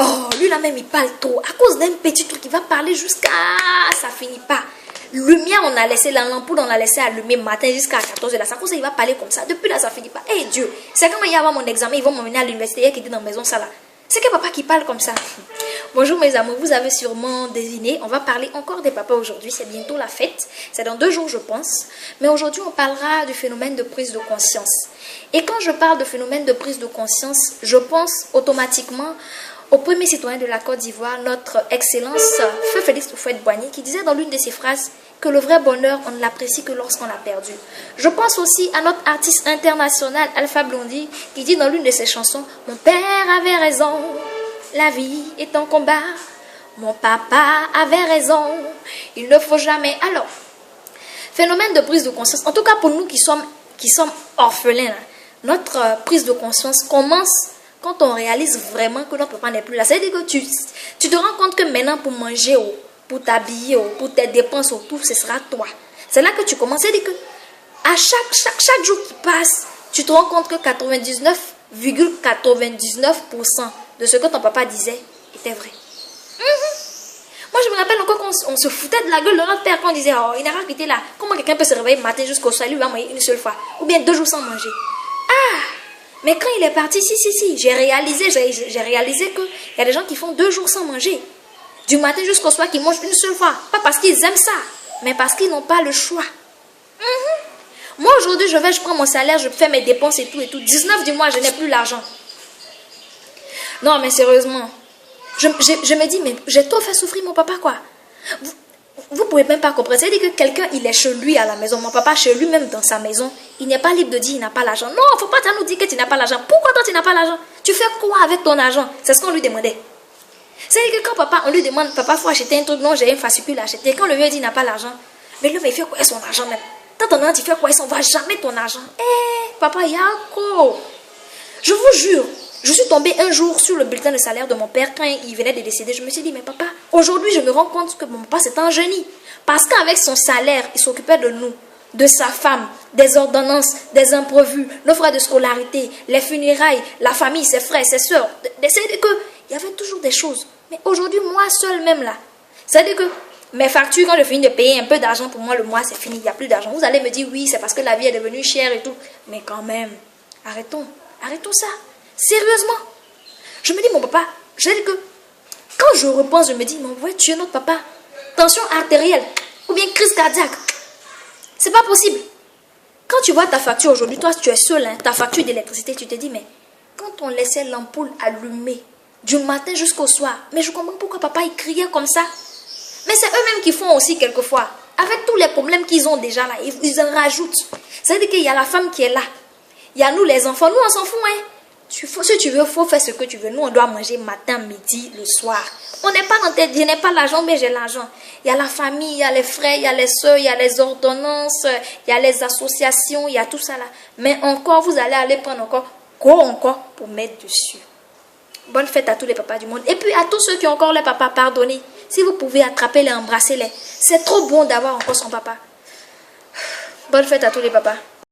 Oh, lui là même, il parle trop. À cause d'un petit truc, il va parler jusqu'à... Ça finit pas. Lumière, on a laissé la lampe, on a laissé allumer matin jusqu'à 14h. Là, ça cause il va parler comme ça. Depuis là, ça finit pas. Eh Dieu, c'est quand il va y avoir mon examen, ils vont m'emmener à l'université qui était dans la maison, ça là. C'est que papa qui parle comme ça. Bonjour mes amours, vous avez sûrement deviné, on va parler encore des papas aujourd'hui. C'est bientôt la fête, c'est dans 2 jours je pense. Mais aujourd'hui, on parlera du phénomène de prise de conscience. Et quand je parle de phénomène de prise de conscience, je pense automatiquement au premier citoyen de la Côte d'Ivoire, notre excellence, Feu Félix Houphouët-Boigny, qui disait dans l'une de ses phrases que le vrai bonheur, on ne l'apprécie que lorsqu'on l'a perdu. Je pense aussi à notre artiste international, Alpha Blondy, qui dit dans l'une de ses chansons « Mon père avait raison, la vie est un combat. Mon papa avait raison, il ne faut jamais... » Alors, phénomène de prise de conscience, en tout cas pour nous qui sommes orphelins, là, notre prise de conscience commence quand on réalise vraiment que notre papa n'est plus là. C'est-à-dire que tu te rends compte que maintenant pour manger, pour t'habiller, pour tes dépenses, tout, ce sera toi. C'est là que tu commences. C'est-à-dire que à chaque jour qui passe, tu te rends compte que 99,99% de ce que ton papa disait était vrai. Moi, je me rappelle encore qu'on se foutait de la gueule de notre père quand on disait « Oh, il n'a pas quitté là. Comment quelqu'un peut se réveiller le matin jusqu'au soir, lui va manger une seule fois? Ou bien 2 jours sans manger. » Ah! Mais quand il est parti, si, j'ai réalisé qu'il y a des gens qui font 2 jours sans manger. Du matin jusqu'au soir, qui mangent une seule fois. Pas parce qu'ils aiment ça, mais parce qu'ils n'ont pas le choix. Moi, aujourd'hui, je prends mon salaire, je fais mes dépenses et tout. 19 du mois, je n'ai plus l'argent. Non, mais sérieusement, je me dis, mais j'ai trop fait souffrir mon papa, quoi. Vous ne pouvez même pas comprendre. C'est-à-dire que quelqu'un, il est chez lui à la maison. Mon papa, chez lui-même dans sa maison, il n'est pas libre de dire qu'il n'a pas l'argent. Non, il ne faut pas nous dire que tu n'as pas l'argent. Pourquoi toi, tu n'as pas l'argent? Tu fais quoi avec ton argent? C'est ce qu'on lui demandait. C'est-à-dire que quand papa, on lui demande, papa, il faut acheter un truc. Non, j'ai un fascicule à acheter. Quand le vieux dit qu'il n'a pas l'argent, mais lui, il fait quoi avec son argent même? Tant ton argent, tu fais quoi? Il ne s'en va jamais ton argent. Papa, Yako. Je vous jure, je suis tombée un jour sur le bulletin de salaire de mon père quand il venait de décéder. Je me suis dit, mais papa, aujourd'hui, je me rends compte que mon papa, c'est un génie. Parce qu'avec son salaire, il s'occupait de nous, de sa femme, des ordonnances, des imprévus, nos frais de scolarité, les funérailles, la famille, ses frères, ses soeurs. C'est-à-dire qu'il y avait toujours des choses. Mais aujourd'hui, moi seule même là, c'est-à-dire que mes factures, quand je finis de payer un peu d'argent pour moi, le mois, c'est fini, il n'y a plus d'argent. Vous allez me dire, oui, c'est parce que la vie est devenue chère et tout. Mais quand même, arrêtons ça. Sérieusement. Je me dis, mon papa, je dis que quand je repense, je me dis, non, ouais, tu es notre papa. Tension artérielle ou bien crise cardiaque. C'est pas possible. Quand tu vois ta facture aujourd'hui, toi, tu es seul, hein, ta facture d'électricité, tu te dis, mais quand on laissait l'ampoule allumée du matin jusqu'au soir, mais je comprends pourquoi papa, il criait comme ça. Mais c'est eux-mêmes qui font aussi quelquefois. Avec tous les problèmes qu'ils ont déjà là, ils en rajoutent. C'est-à-dire qu'il y a la femme qui est là. Il y a nous les enfants, nous on s'en fout, hein. Si tu veux, il faut faire ce que tu veux. Nous, on doit manger matin, midi, le soir. On n'est pas dans tes... Je n'ai pas l'argent, mais j'ai l'argent. Il y a la famille, il y a les frères, il y a les soeurs, il y a les ordonnances, il y a les associations, il y a tout ça là. Mais encore, vous allez aller prendre encore pour mettre dessus. Bonne fête à tous les papas du monde. Et puis à tous ceux qui ont encore les papas, pardonnez. Si vous pouvez attraper-les, embrasser-les. C'est trop bon d'avoir encore son papa. Bonne fête à tous les papas.